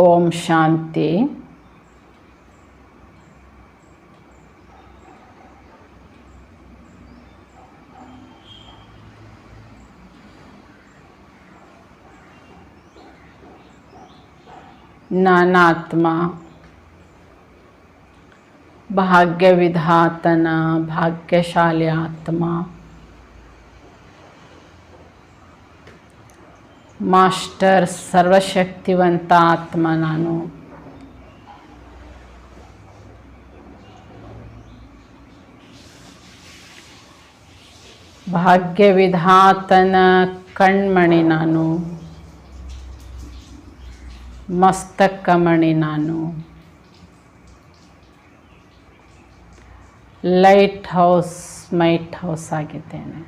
ಓಂ ಶಾಂತಿ. ನಾನಾತ್ಮ ಭಾಗ್ಯ ವಿಧಾತನ ಭಾಗ್ಯಶಾಲಿ ಆತ್ಮ, ಮಾಸ್ಟರ್ ಸರ್ವಶಕ್ತಿವಂತ ಆತ್ಮ ನಾನು. ಭಾಗ್ಯ ವಿಧಾತನ ಕಣ್ಮಣಿ ನಾನು, ಮಸ್ತಕಮಣಿ ನಾನು. ಲೈಟ್ ಹೌಸ್ ಮೈಟ್ ಹೌಸ್ ಆಗಿದ್ದೇನೆ.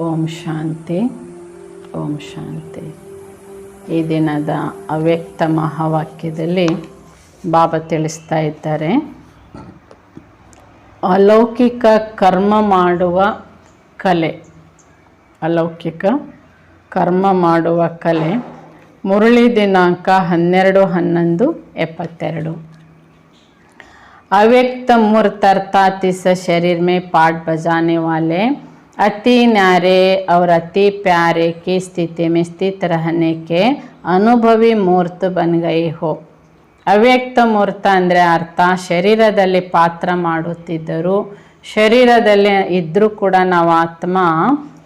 ಓಂ ಶಾಂತಿ, ಓಂ ಶಾಂತಿ. ಈ ದಿನದ ಅವ್ಯಕ್ತ ಮಹಾವಾಕ್ಯದಲ್ಲಿ ಬಾಬಾ ತಿಳಿಸ್ತಾ ಇದ್ದಾರೆ, ಅಲೌಕಿಕ ಕರ್ಮ ಮಾಡುವ ಕಲೆ. ಅಲೌಕಿಕ ಕರ್ಮ ಮಾಡುವ ಕಲೆ. ಮುರಳಿ ದಿನಾಂಕ 12/11/72. अव्यक्त मूर्त अर्थात इस शरीर में पाठ बजाने वाले अति न्यारे और अति प्यारे की स्थिति में स्थित रहने के अनुभवी मूर्त बन गए हो. ಅವ್ಯಕ್ತ ಮೂರ್ತ ಅಂದರೆ ಅರ್ಥ ಶರೀರದಲ್ಲಿ ಪಾತ್ರ ಮಾಡುತ್ತಿದ್ದರು, ಶರೀರದಲ್ಲಿ ಇದ್ದರೂ ಕೂಡ ನಾವು ಆತ್ಮ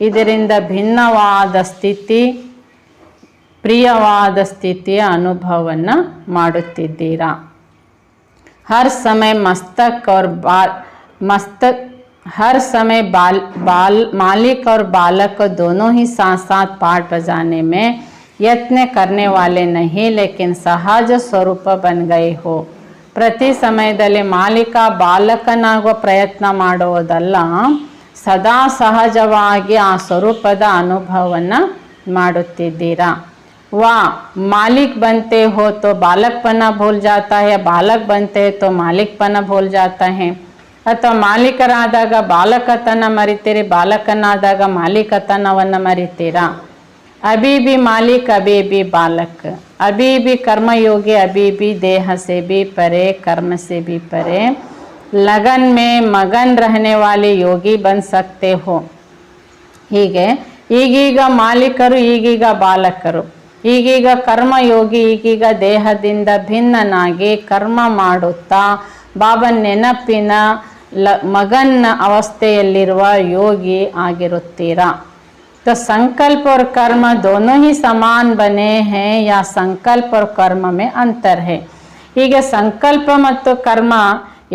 ಇದರಿಂದ ಭಿನ್ನವಾದ ಸ್ಥಿತಿ, ಪ್ರಿಯವಾದ ಸ್ಥಿತಿಯ ಅನುಭವವನ್ನು ಮಾಡುತ್ತಿದ್ದೀರಾ. हर समय मस्तक और हर समय मालिक और बालक दोनों ही साथ साथ पाठ बजाने में यत्न करने वाले नहीं, लेकिन सहज स्वरूप बन गए हो. ಪ್ರತಿ ಸಮಯದಲ್ಲಿ ಮಾಲೀಕ ಬಾಲಕನಾಗುವ ಪ್ರಯತ್ನ ಮಾಡುವುದಲ್ಲ, ಸದಾ ಸಹಜವಾಗಿ ಆ ಸ್ವರೂಪದ ಅನುಭವವನ್ನು ಮಾಡುತ್ತಿದ್ದೀರಾ. वाह, मालिक बनते हो तो बालकपना भूल जाता है, बालक बनते हैं तो मालिकपना भूल जाता है. ಅಥವಾ ಮಾಲೀಕರಾದಾಗ ಬಾಲಕತನ ಮರಿತೀರಿ, ಬಾಲಕನಾದಾಗ ಮಾಲೀಕತನವನ್ನು ಮರಿತೀರಾ. अभी भी मालिक अभी भी बालक, अभी भी कर्मयोगी, अभी भी देह से भी परे, कर्म से भी परे, लगन में मगन रहने वाले योगी बन सकते हो. ಹೀಗೆ ಈಗೀಗ ಮಾಲೀಕರು, ಈಗೀಗ ಬಾಲಕರು, ಈಗೀಗ ಕರ್ಮಯೋಗಿ, ಈಗೀಗ ದೇಹದಿಂದ ಭಿನ್ನನಾಗಿ ಕರ್ಮ ಮಾಡುತ್ತಾ ಬಾಬನ ನೆನಪಿನ ಮಗನ್ ಅವಸ್ಥೆಯಲ್ಲಿರುವ ಯೋಗಿ ಆಗಿರುತ್ತೀರಾ. तो संकल्प और कर्म दोनों ही समान बने हैं या संकल्प और कर्म में अंतर है. ಹೀಗೆ ಸಂಕಲ್ಪ ಮತ್ತು ಕರ್ಮ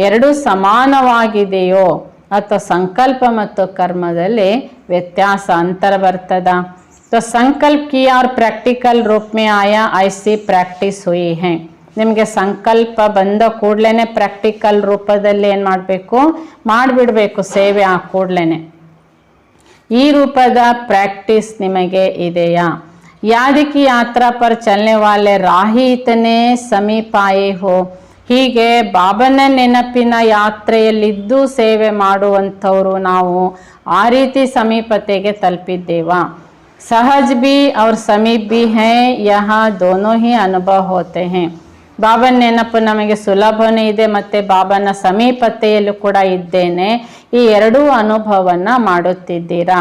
ಎರಡೂ ಸಮಾನವಾಗಿದೆಯೋ ಅಥವಾ ಸಂಕಲ್ಪ ಮತ್ತು ಕರ್ಮದಲ್ಲಿ ವ್ಯತ್ಯಾಸ ಅಂತರ ಬರ್ತದ. तो संकल्प किया और प्रैक्टिकल रूप में आया, ऐसी प्रैक्टिस हुई है. ನಿಮಗೆ ಸಂಕಲ್ಪ ಬಂದ ಕೂಡಲೇ ಪ್ರಾಕ್ಟಿಕಲ್ ರೂಪದಲ್ಲಿ ಏನು ಮಾಡಬೇಕು, ಮಾಡಿಬಿಡಬೇಕು ಸೇವೆ ಆ ಕೂಡಲೇ. ಈ ರೂಪದ ಪ್ರಾಕ್ಟೀಸ್ ನಿಮಗೆ ಇದೆಯಾ. याद की यात्रा पर चलने वाले राही इतने समीप आए हो. ಹೀಗೆ ಬಾಬನ ನೆನಪಿನ ಯಾತ್ರೆಯಲ್ಲಿದ್ದು ಸೇವೆ ಮಾಡುವಂಥವರು ನಾವು ಆ ರೀತಿ ಸಮೀಪತೆಗೆ ತಲುಪಿದ್ದೇವಾ. सहज भी और समीप भी हैं, यहाँ दोनों ही अनुभव होते हैं. ಬಾಬನ ನೆನಪು ನಮಗೆ ಸುಲಭನೇ ಇದೆ ಮತ್ತು ಬಾಬನ ಸಮೀಪತೆಯಲ್ಲೂ ಕೂಡ ಇದ್ದೇನೆ, ಈ ಎರಡೂ ಅನುಭವವನ್ನು ಮಾಡುತ್ತಿದ್ದೀರಾ.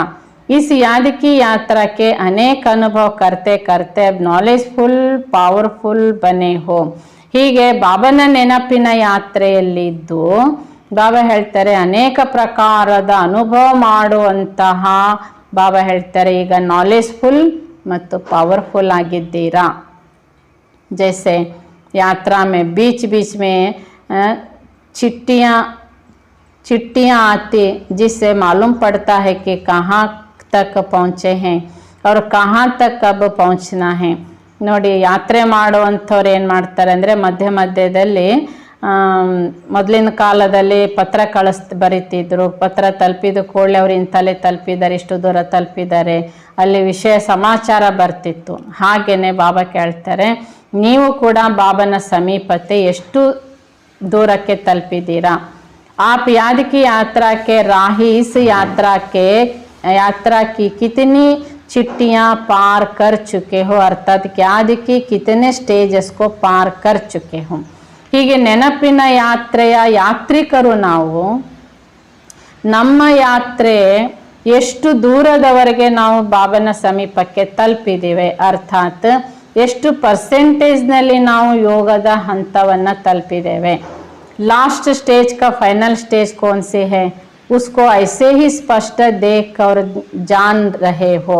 इस याद की यात्रा के अनेक अनुभव करते करते नॉलेजफुल पावरफुल बने हो. ಹೀಗೆ ಬಾಬನ ನೆನಪಿನ ಯಾತ್ರೆಯಲ್ಲಿದ್ದು ಬಾಬಾ ಹೇಳ್ತಾರೆ ಅನೇಕ ಪ್ರಕಾರದ ಅನುಭವ ಮಾಡುವಂತಹ ಬಾಬಾ ಹೇಳ್ತಾರೆ ಈಗ ನಾಲೆಜ್ಫುಲ್ ಮತ್ತು ಪವರ್ಫುಲ್ ಆಗಿದ್ದೀರಾ. जैसे यात्रा में बीच बीच में चिट्ठियाँ आती, जिससे मालूम पड़ता है कि कहाँ तक पहुँचे हैं और कहाँ तक कब पहुँचना है. ನೋಡಿ ಯಾತ್ರೆ ಮಾಡುವಂಥವ್ರು ಏನು ಮಾಡ್ತಾರೆ ಅಂದರೆ ಮಧ್ಯ ಮಧ್ಯದಲ್ಲಿ ಮೊದಲಿನ ಕಾಲದಲ್ಲಿ ಪತ್ರ ಬರೀತಿದ್ರು. ಪತ್ರ ತಲುಪಿದ ಕೂಡಲೇ ಅವ್ರು ಇಂಥಲ್ಲೇ ತಲುಪಿದ್ದಾರೆ, ಇಷ್ಟು ದೂರ ತಲುಪಿದ್ದಾರೆ, ಅಲ್ಲಿ ವಿಷಯ ಸಮಾಚಾರ ಬರ್ತಿತ್ತು. ಹಾಗೆಯೇ ಬಾಬಾ ಕೇಳ್ತಾರೆ ನೀವು ಕೂಡ ಬಾಬನ ಸಮೀಪತೆ ಎಷ್ಟು दूरಕ್ಕೆ ತಲುಪಿದ್ದೀರಾ। आप याद की यात्रा के राही इस यात्रा की कितनी चिट्ठियाँ पार कर चुके हो, अर्थात याद की कितने स्टेजेस को पार कर चुके हो। ಹೀಗೆ ನೆನಪಿನ ಯಾತ್ರೆಯ ಯಾತ್ರಿಕರು ನಾವು, ನಮ್ಮ ಯಾತ್ರೆ ಎಷ್ಟು ದೂರದವರೆಗೆ ನಾವು ಬಾಬನ ಸಮೀಪಕ್ಕೆ ತಲುಪಿದ್ದೇವೆ, ಅರ್ಥಾತ್ ಎಷ್ಟು ಪರ್ಸೆಂಟೇಜ್ನಲ್ಲಿ ನಾವು ಯೋಗದ ಹಂತವನ್ನು ತಲುಪಿದ್ದೇವೆ। लास्ट स्टेज का फाइनल स्टेज कौन सी है, उसको ऐसे ही स्पष्ट देख और जान रहे हो।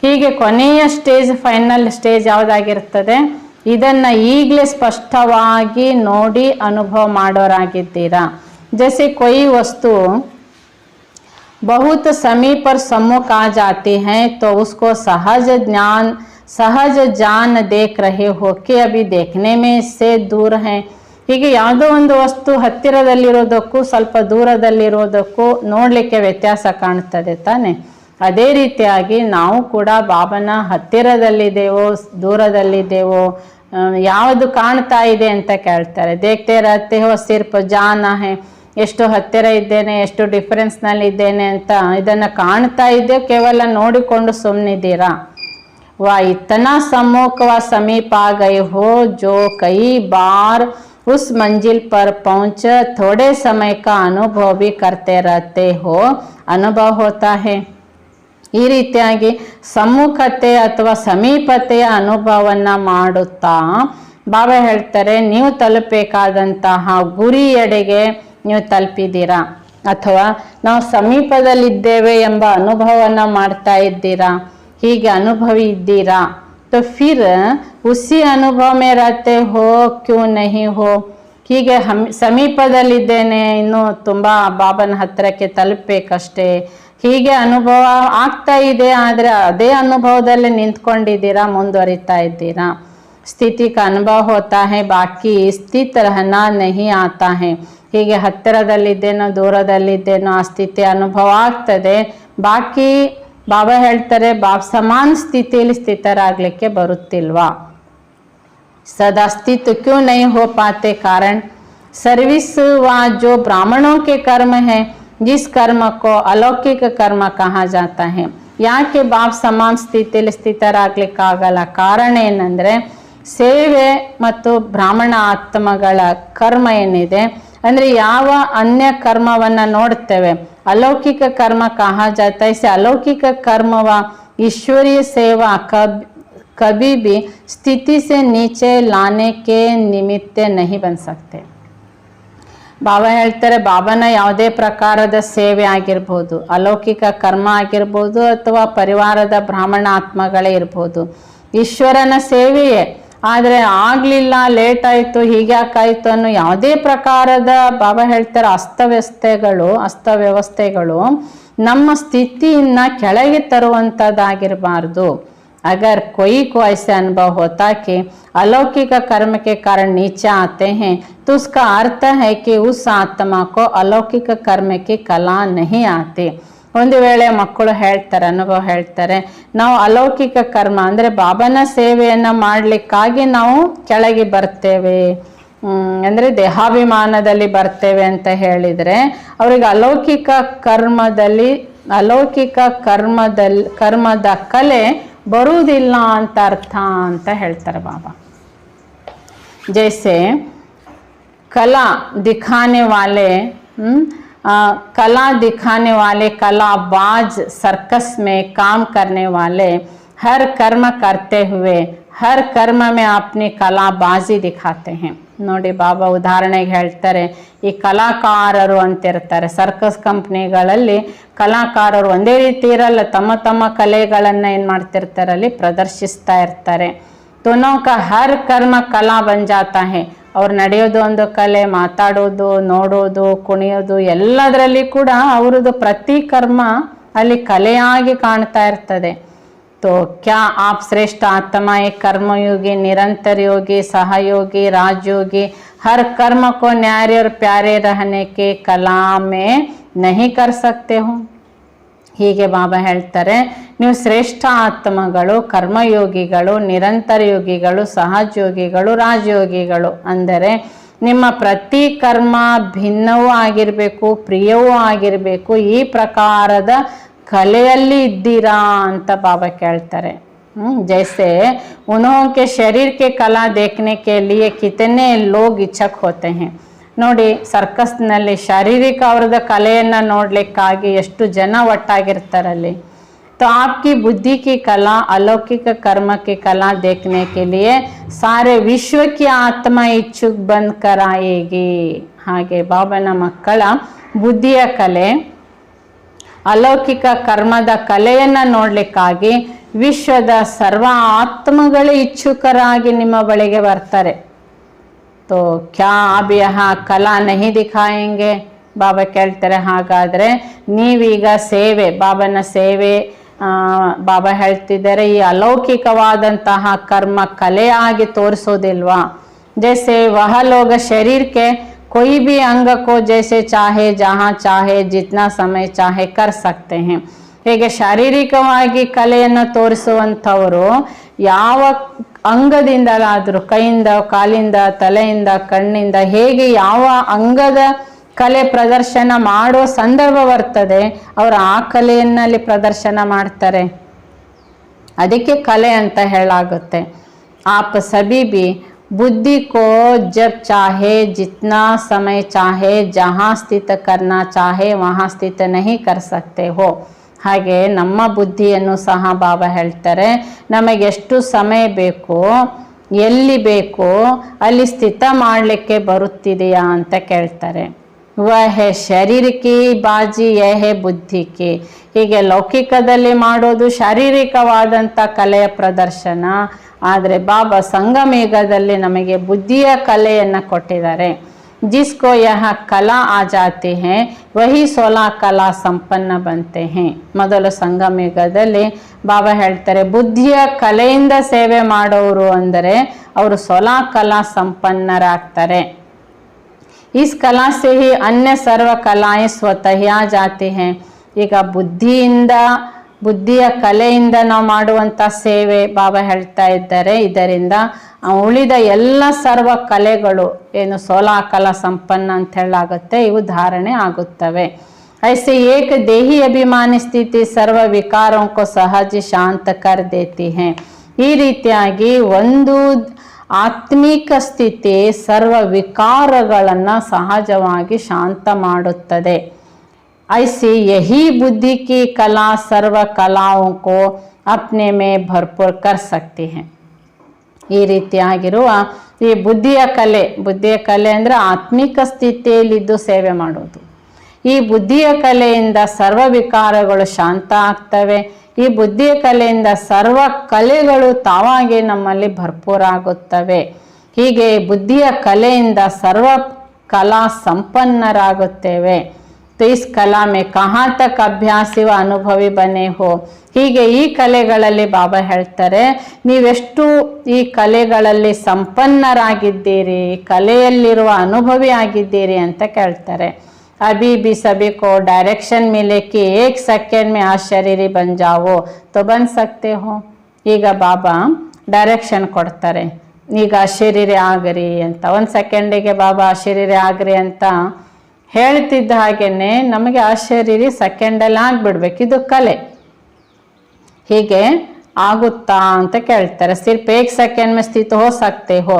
ಹೀಗೆ ಕೊನೆಯ ಸ್ಟೇಜ್ ಫೈನಲ್ ಸ್ಟೇಜ್ ಯಾವುದಾಗಿರ್ತದೆ, ಇದನ್ನು ಈಗಲೇ ಸ್ಪಷ್ಟವಾಗಿ ನೋಡಿ ಅನುಭವ ಮಾಡೋರಾಗಿದ್ದೀರಾ। जैसे कोई वस्तु बहुत समीप पर सम्मुख आ जाती है तो उसको सहज जान देख रहे हो कि अभी देखने में इससे दूर है। ಹೀಗೆ ಯಾವುದೋ ಒಂದು ವಸ್ತು ಹತ್ತಿರದಲ್ಲಿರೋದಕ್ಕೂ ಸ್ವಲ್ಪ ದೂರದಲ್ಲಿರೋದಕ್ಕೂ ನೋಡಲಿಕ್ಕೆ ವ್ಯತ್ಯಾಸ ಕಾಣ್ತದೆ ತಾನೆ। ಅದೇ ರೀತಿಯಾಗಿ ನಾವು ಕೂಡ ಬಾಬನ ಹತ್ತಿರದಲ್ಲಿದ್ದೇವೋ ದೂರದಲ್ಲಿದ್ದೇವೋ, ಯಾವುದು ಕಾಣ್ತಾ ಇದೆ ಅಂತ ಕೇಳ್ತಾರೆ। ದೇಖ್ತೆ ರಹತೆ ಹೋ ಸಿರ್ಫ್ ಜಾನ ಹೇ, ಎಷ್ಟು ಹತ್ತಿರ ಇದ್ದೇನೆ, ಎಷ್ಟು ಡಿಫರೆನ್ಸ್ನಲ್ಲಿ ಇದ್ದೇನೆ ಅಂತ ಇದನ್ನು ಕಾಣ್ತಾ ಇದ್ದೇವೆ, ಕೇವಲ ನೋಡಿಕೊಂಡು ಸುಮ್ಮನಿದ್ದೀರಾ। ವ ಇತನಾ सम्मुख व समीप आ गए हो जो कई बार उस मंजिल पर पहुंच थोड़े समय का अनुभव भी करते रहते हो, अनुभव होता है। ಈ ರೀತಿಯಾಗಿ ಸಮ್ಮುಖತೆ ಅಥವಾ ಸಮೀಪತೆಯ ಅನುಭವವನ್ನು ಮಾಡುತ್ತಾ ಬಾಬಾ ಹೇಳ್ತಾರೆ, ನೀವು ತಲುಪಬೇಕಾದಂತಹ ಗುರಿಯೆಡೆಗೆ ನೀವು ತಲುಪಿದ್ದೀರಾ, ಅಥವಾ ನಾವು ಸಮೀಪದಲ್ಲಿದ್ದೇವೆ ಎಂಬ ಅನುಭವವನ್ನು ಮಾಡ್ತಾ ಇದ್ದೀರಾ, ಹೀಗೆ ಅನುಭವಿ ಇದ್ದೀರಾ। तो फिर उसी अनुभव में रहते हो क्यों नहीं हो। ಹೀಗೆ ಸಮೀಪದಲ್ಲಿದ್ದೇನೆ, ಇನ್ನು ತುಂಬ ಬಾಬನ ಹತ್ತಿರಕ್ಕೆ ತಲುಪಬೇಕಷ್ಟೇ, ಹೀಗೆ ಅನುಭವ ಆಗ್ತಾ ಇದೆ, ಆದರೆ ಅದೇ ಅನುಭವದಲ್ಲಿ ನಿಂತ್ಕೊಂಡಿದ್ದೀರಾ, ಮುಂದುವರಿತಾ ಇದ್ದೀರಾ। ಸ್ಥಿತಿ का अनुभव होता है, बाकी स्थित रहना नहीं आता है। ಹೀಗೆ ಹತ್ತಿರದಲ್ಲಿದ್ದೇನೋ ದೂರದಲ್ಲಿದ್ದೇನೋ ಆ ಸ್ಥಿತಿ ಅನುಭವ ಆಗ್ತದೆ, ಬಾಕಿ ಬಾಬಾ ಹೇಳ್ತಾರೆ ಸಮಾನ ಸ್ಥಿತಿಯಲ್ಲಿ ಸ್ಥಿತರಾಗಲಿಕ್ಕೆ ಬರುತ್ತಿಲ್ವಾ। सदा स्थित क्यों नहीं हो पाते, कारण सर्विस व जो ब्राह्मणों के कर्म है, जिस कर्म को अलौकिक कर्म कहा जाता है, ಯಾಕೆ ಸಮಾನ ಸ್ಥಿತಿಯಲ್ಲಿ ಸ್ಥಿತರಾಗಲಿಕ್ಕಾಗಲ್ಲ, ಕಾರಣ ಏನಂದರೆ ಸೇವೆ ಮತ್ತು ಬ್ರಾಹ್ಮಣ ಆತ್ಮಗಳ ಕರ್ಮ ಏನಿದೆ, ಅಂದರೆ ಯಾವ ಅನ್ಯ ಕರ್ಮವನ್ನು ನೋಡ್ತೇವೆ, अलौकिक कर्म कहा जाता है। इसे अलौकिक कर्म व ईश्वरीय सेवा कभी भी स्थिति से नीचे लाने के निमित्त नहीं बन सकते। ಬಾಬಾ ಹೇಳ್ತಾರೆ, ಬಾಬಾನ ಯಾವುದೇ ಪ್ರಕಾರದ ಸೇವೆ ಆಗಿರ್ಬೋದು, ಅಲೌಕಿಕ ಕರ್ಮ ಆಗಿರ್ಬೋದು, ಅಥವಾ ಪರಿವಾರದ ಬ್ರಾಹ್ಮಣ ಆತ್ಮಗಳೇ ಇರ್ಬೋದು, ಈಶ್ವರನ ಸೇವೆಯೇ, ಆದರೆ ಆಗಲಿಲ್ಲ, ಲೇಟ್ ಆಯಿತು, ಹೀಗ್ಯಾಕಾಯಿತು ಅನ್ನೋ ಯಾವುದೇ ಪ್ರಕಾರದ ಬಾಬಾ ಹೇಳ್ತಾರೆ ಅಸ್ತವ್ಯವಸ್ಥೆಗಳು ನಮ್ಮ ಸ್ಥಿತಿಯನ್ನು ಕೆಳಗೆ ತರುವಂಥದ್ದಾಗಿರಬಾರ್ದು। अगर कोई को ऐसे अनुभव होता कि अलौकिक कर्म के कारण नीचे आते हैं, तो उसका अर्थ है कि उस आत्मा को अलौकिक कर्म की कला नहीं आती। ಒಂದು ವೇಳೆ ಮಕ್ಕಳು ಹೇಳ್ತಾರೆ, ಅನುಭವ ಹೇಳ್ತಾರೆ, ನಾವು ಅಲೌಕಿಕ ಕರ್ಮ ಅಂದರೆ ಬಾಬನ ಸೇವೆಯನ್ನು ಮಾಡಲಿಕ್ಕಾಗಿ ನಾವು ಕೆಳಗೆ ಬರ್ತೇವೆ, ಅಂದರೆ ದೇಹಾಭಿಮಾನದಲ್ಲಿ ಬರ್ತೇವೆ ಅಂತ ಹೇಳಿದರೆ, ಅವರಿಗೆ ಅಲೌಕಿಕ ಕರ್ಮದ ಕಲೆ ಬರುವುದಿಲ್ಲ ಅಂತ ಅರ್ಥ ಅಂತ ಹೇಳ್ತಾರೆ ಬಾಬಾ। ಜೈಸೆ ಕಲಾ ದಿಖಾನೆ वाले कलाबाज सर्कस में काम करने वाले हर कर्म करते हुए हर कर्म में अपनी कलाबाजी दिखाते हैं। ನೋಡಿ ಬಾಬಾ ಉದಾಹರಣೆಗೆ ಹೇಳ್ತಾರೆ, ಈ ಕಲಾಕಾರರು ಅಂತಿರ್ತಾರೆ ಸರ್ಕಸ್ ಕಂಪ್ನಿಗಳಲ್ಲಿ, ಕಲಾಕಾರರು ಒಂದೇ ರೀತಿ ಇರಲ್ಲ, ತಮ್ಮ ತಮ್ಮ ಕಲೆಗಳನ್ನು ಏನು ಮಾಡ್ತಿರ್ತಾರೆ, ಅಲ್ಲಿ ಪ್ರದರ್ಶಿಸ್ತಾ ಇರ್ತಾರೆ। दोनों का हर कर्म कला बन जाता है। ಅವ್ರು ನಡೆಯೋದು ಒಂದು ಕಲೆ, ಮಾತಾಡೋದು, ನೋಡೋದು, ಕುಣಿಯೋದು ಎಲ್ಲದರಲ್ಲಿ ಕೂಡ ಅವರದ್ದು ಪ್ರತಿ ಕರ್ಮ ಅಲ್ಲಿ ಕಲೆಯಾಗಿ ಕಾಣ್ತಾ ಇರ್ತದೆ। तो क्या आप श्रेष्ठ आत्मा एक कर्मयोगी, निरंतर योगी, सहयोगी, राजयोगी हर कर्म को न्यारे और प्यारे रहने के कला में नहीं कर सकते हो। ಹೀಗೆ ಬಾಬಾ ಹೇಳ್ತಾರೆ, ನೀವು ಶ್ರೇಷ್ಠ ಆತ್ಮಗಳು, ಕರ್ಮಯೋಗಿಗಳು, ನಿರಂತರ ಯೋಗಿಗಳು, ಸಹಜಯೋಗಿಗಳು, ರಾಜಯೋಗಿಗಳು. ಅಂದರೆ ನಿಮ್ಮ ಪ್ರತಿ ಕರ್ಮ ಭಿನ್ನವೂ ಆಗಿರಬೇಕು, ಪ್ರಿಯವೂ ಆಗಿರಬೇಕು. ಈ ಪ್ರಕಾರದ ಕಲೆಯಲ್ಲಿ ಇದ್ದೀರಾ ಅಂತ ಬಾಬಾ ಕೇಳ್ತಾರೆ. जैसे उन्हों के शरीर के कला देखने के लिए कितने लोग इच्छुक होते हैं. ನೋಡಿ, ಸರ್ಕಸ್ನಲ್ಲಿ ಶಾರೀರಿಕ ಅವ್ರದ ಕಲೆಯನ್ನು ನೋಡ್ಲಿಕ್ಕಾಗಿ ಎಷ್ಟು ಜನ ಒಟ್ಟಾಗಿರ್ತಾರಲ್ಲಿ. तो आपकी बुद्धि की कला, अलौकिक कर्म की कला देखने के लिए सारे विश्व की आत्मा इच्छुक बंद कराएगी. ಹಾಗೆ ಬಾಬನ ಮಕ್ಕಳ ಬುದ್ಧಿಯ ಕಲೆ, ಅಲೌಕಿಕ ಕರ್ಮದ ಕಲೆಯನ್ನು ನೋಡ್ಲಿಕ್ಕಾಗಿ ವಿಶ್ವದ ಸರ್ವ ಆತ್ಮಗಳೇ ಇಚ್ಛುಕರಾಗಿ ನಿಮ್ಮ ಬಳಿಗೆ ಬರ್ತಾರೆ. तो क्या आप यहाँ ಕಲಾ नहीं दिखाएंगे? ಬಾಬಾ ಕೇಳ್ತಾರೆ, ಹಾಗಾದರೆ ನೀವೀಗ ಸೇವೆ, ಬಾಬನ ಸೇವೆ, ಬಾಬಾ ಹೇಳ್ತಿದ್ದಾರೆ, ಈ ಅಲೌಕಿಕವಾದಂತಹ ಕರ್ಮ ಕಲೆಯಾಗಿ ತೋರಿಸೋದಿಲ್ವಾ? जैसे वह लोग शरीर के कोई भी अंग को जैसे चाहे, जहाँ चाहे, जितना समय चाहे कर सकते हैं. ಹೇಗೆ ಶಾರೀರಿಕವಾಗಿ ಕಲೆಯನ್ನು ತೋರಿಸುವಂಥವರು ಯಾವ ಅಂಗದಿಂದಲಾದರೂ, ಕೈಯಿಂದ, ಕಾಲಿಂದ, ತಲೆಯಿಂದ, ಕಣ್ಣಿಂದ, ಹೇಗೆ ಯಾವ ಅಂಗದ ಕಲೆ ಪ್ರದರ್ಶನ ಮಾಡೋ ಸಂದರ್ಭ ಬರ್ತದೆ, ಅವರು ಆ ಕಲೆಯಲ್ಲಿ ಪ್ರದರ್ಶನ ಮಾಡ್ತಾರೆ. ಅದಕ್ಕೆ ಕಲೆ ಅಂತ ಹೇಳಾಗುತ್ತೆ. आप सभी भी बुद्धि को जब चाहे, जितना समय चाहे, जहाँ स्थित करना चाहे वहाँ स्थित नहीं कर सकते हो. ಹಾಗೆ ನಮ್ಮ ಬುದ್ಧಿಯನ್ನು ಸಹ ಬಾಬಾ ಹೇಳ್ತಾರೆ, ನಮಗೆಷ್ಟು ಸಮಯ ಬೇಕೋ, ಎಲ್ಲಿ ಬೇಕೋ ಅಲ್ಲಿ ಸ್ಥಿತ ಮಾಡಲಿಕ್ಕೆ ಬರುತ್ತಿದೆಯಾ ಅಂತ ಕೇಳ್ತಾರೆ. ವಹ ಶರೀರಕ್ಕೆ ಬಾಜಿ ಯಹ ಬುದ್ಧಿಕ್ಕೆ. ಹೀಗೆ ಲೌಕಿಕದಲ್ಲಿ ಮಾಡೋದು ಶಾರೀರಿಕವಾದಂಥ ಕಲೆಯ ಪ್ರದರ್ಶನ. ಆದರೆ ಬಾಬಾ ಸಂಗಮೇಘದಲ್ಲಿ ನಮಗೆ ಬುದ್ಧಿಯ ಕಲೆಯನ್ನು ಕೊಟ್ಟಿದ್ದಾರೆ. जिसको यह कला आ जाते हैं वही 16 कला ಸಂಪನ್ನ बनते हैं. ಮೊದಲು ಸಂಗಮೇಘದಲ್ಲಿ ಬಾಬಾ ಹೇಳ್ತಾರೆ, ಬುದ್ಧಿಯ ಕಲೆಯಿಂದ ಸೇವೆ ಮಾಡೋರು ಅಂದರೆ ಅವರು 16 ಕಲಾ ಸಂಪನ್ನರಾಗ್ತಾರೆ. इस कला से ही अन्य सर्व कलाएं स्वतः आ जाती हैं. ಈಗ ಬುದ್ಧಿಯ ಕಲೆಯಿಂದ ನಾವು ಮಾಡುವಂಥ ಸೇವೆ ಬಾಬಾ ಹೇಳ್ತಾ ಇದ್ದಾರೆ, ಇದರಿಂದ ಉಳಿದ ಎಲ್ಲ ಸರ್ವ ಕಲೆಗಳು ಏನು 16 ಕಲಾ ಸಂಪನ್ನ ಅಂತ ಹೇಳಾಗುತ್ತೆ, ಇವು ಧಾರಣೆ ಆಗುತ್ತವೆ. ऐसे एक देही अभिमानी स्थिति सर्व विकारों को सहज शांत कर देती है. ಈ ರೀತಿಯಾಗಿ ಒಂದು ಆತ್ಮಿಕ ಸ್ಥಿತಿ ಸರ್ವ ವಿಕಾರಗಳನ್ನು ಸಹಜವಾಗಿ ಶಾಂತ ಮಾಡುತ್ತದೆ. ऐसी यही बुद्धि की कला सर्व कलाओं को अपने में भरपूर कर सकती है. ಈ ರೀತಿಯಾಗಿರುವ ಈ ಬುದ್ಧಿಯ ಕಲೆ ಅಂದರೆ ಆತ್ಮಿಕ ಸ್ಥಿತಿಯಲ್ಲಿದ್ದು ಸೇವೆ ಮಾಡೋದು. ಈ ಬುದ್ಧಿಯ ಕಲೆಯಿಂದ ಸರ್ವ ವಿಕಾರಗಳು ಶಾಂತ ಆಗ್ತವೆ. ಈ ಬುದ್ಧಿಯ ಕಲೆಯಿಂದ ಸರ್ವ ಕಲೆಗಳು ತಾವಾಗಿ ನಮ್ಮಲ್ಲಿ ಭರ್ಪೂರಾಗುತ್ತವೆ. ಹೀಗೆ ಬುದ್ಧಿಯ ಕಲೆಯಿಂದ ಸರ್ವ ಕಲಾ ಸಂಪನ್ನರಾಗುತ್ತೇವೆ. तो इस कला में कहाँ तक अभ्यासी व अनुभवी बने हो. ಹೀಗೆ ಈ ಕಲೆಗಳಲ್ಲಿ ಬಾಬಾ ಹೇಳ್ತಾರೆ, ನೀವೆಷ್ಟು ಈ ಕಲೆಗಳಲ್ಲಿ ಸಂಪನ್ನರಾಗಿದ್ದೀರಿ, ಕಲೆಯಲ್ಲಿರುವ ಅನುಭವಿ ಆಗಿದ್ದೀರಿ ಅಂತ ಕೇಳ್ತಾರೆ. अभी भी सभी को डायरेक्शन मिले कि 1 सेकेंड में आश्चर्य बन जाओ तो बन सकते हो. ಈಗ ಬಾಬಾ ಡೈರೆಕ್ಷನ್ ಕೊಡ್ತಾರೆ, ಈಗ ಆಶ್ಚರ್ಯ ಆಗ್ರಿ ಅಂತ. 1 ಸೆಕೆಂಡಿಗೆ ಬಾಬಾ ಆಶ್ಚರ್ಯ ಆಗ್ರಿ ಅಂತ ಹೇಳ್ತಿದ್ದ ಹಾಗೇನೆ ನಮಗೆ ಆಶ್ಚರ್ಯ ಸೆಕೆಂಡಲ್ಲಿ ಆಗ್ಬಿಡ್ಬೇಕು. ಇದು ಕಲೆ. ಹೀಗೆ ಆಗುತ್ತಾ ಅಂತ ಕೇಳ್ತಾರೆ. ಸಿರ್ಫ್ 1 ಸೆಕೆಂಡ್ में ಸ್ಥಿತ हो सकते हो.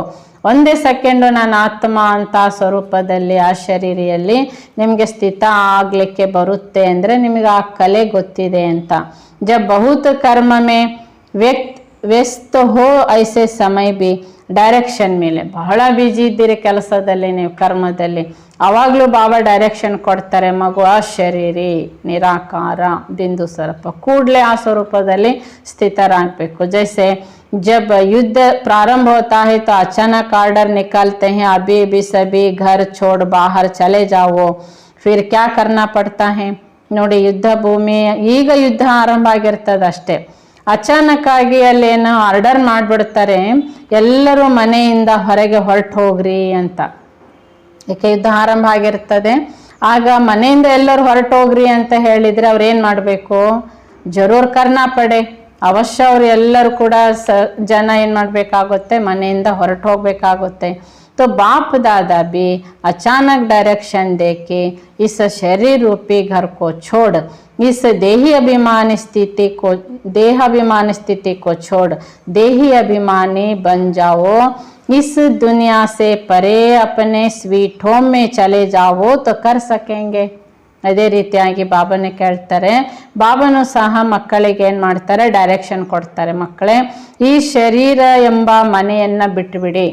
ಒಂದೇ ಸೆಕೆಂಡು ನಾನು ಆತ್ಮ ಅಂತ ಸ್ವರೂಪದಲ್ಲಿ ಆ ಶರೀರಿಯಲ್ಲಿ ನಿಮಗೆ ಸ್ಥಿತ ಆಗಲಿಕ್ಕೆ ಬರುತ್ತೆ ಅಂದರೆ ನಿಮಗೆ ಆ ಕಲೆ ಗೊತ್ತಿದೆ ಅಂತ. जब बहुत कर्म में व्यस्त हो ऐसे समय भी ಡೈರೆಕ್ಷನ್ ಮೇಲೆ ಬಹಳ ಬ್ಯುಸಿ ಇದ್ದೀರಿ ಕೆಲಸದಲ್ಲಿ, ನೀವು ಕರ್ಮದಲ್ಲಿ, ಆವಾಗಲೂ ಬಾಬಾ ಡೈರೆಕ್ಷನ್ ಕೊಡ್ತಾರೆ. ಮಗು ಅಶರೀರಿ, ನಿರಾಕಾರ, ಬಿಂದು ಸ್ವರೂಪ, ಕೂಡಲೇ ಆ ಸ್ವರೂಪದಲ್ಲಿ ಸ್ಥಿತರಾಗಬೇಕು. ಜೈಸೆ जब युद्ध प्रारंभ होता है तो अचानक ऑर्डर निकालते हैं, अभी भी सभी घर छोड़ बाहर चले जाओ. फिर क्या करना पड़ता है ನೋಡಿ, ಯುದ್ಧ ಭೂಮಿ ಈಗ ಯುದ್ಧ ಆರಂಭ ಆಗಿರ್ತದೆ ಅಷ್ಟೇ. ಅಚಾನಕ್ ಆಗಿ ಅಲ್ಲಿ ಏನೋ ಆರ್ಡರ್ ಮಾಡಿಬಿಡ್ತಾರೆ, ಎಲ್ಲರೂ ಮನೆಯಿಂದ ಹೊರಗೆ ಹೊರಟು ಹೋಗ್ರಿ ಅಂತ. ಏಕೆ ಯುದ್ಧ ಆರಂಭ ಆಗಿರ್ತದೆ. ಆಗ ಮನೆಯಿಂದ ಎಲ್ಲರೂ ಹೊರಟೋಗ್ರಿ ಅಂತ ಹೇಳಿದರೆ ಅವ್ರು ಏನು ಮಾಡಬೇಕು? ಜರೂರ್ ಕರ್ನಾ ಪಡೆ, ಅವಶ್ಯ ಅವರು ಎಲ್ಲರೂ ಕೂಡ ಜನ ಏನು ಮಾಡಬೇಕಾಗುತ್ತೆ? ಮನೆಯಿಂದ ಹೊರಟು ಹೋಗಬೇಕಾಗುತ್ತೆ. तो बाप दादा भी अचानक डायरेक्शन दे के इस शरीर रूपी घर को छोड़, इस देही अभिमानी स्थिति को छोड़ देही अभिमानी बन जाओ, इस दुनिया से परे अपने स्वीट होम में चले जाओ तो कर सकेंगे. ಅದೇ ರೀತಿಯಾಗಿ ಬಾಬಾನೇ ಕೇಳ್ತಾರೆ. ಬಾಬಾನು ಸಹ ಮಕ್ಕಳಿಗೆ ಏನು ಮಾಡ್ತಾರೆ? ಡೈರೆಕ್ಷನ್ ಕೊಡ್ತಾರೆ. ಮಕ್ಕಳೇ, ಈ ಶರೀರ ಎಂಬ ಮನೆಯನ್ನು ಬಿಟ್ಟುಬಿಡಿ,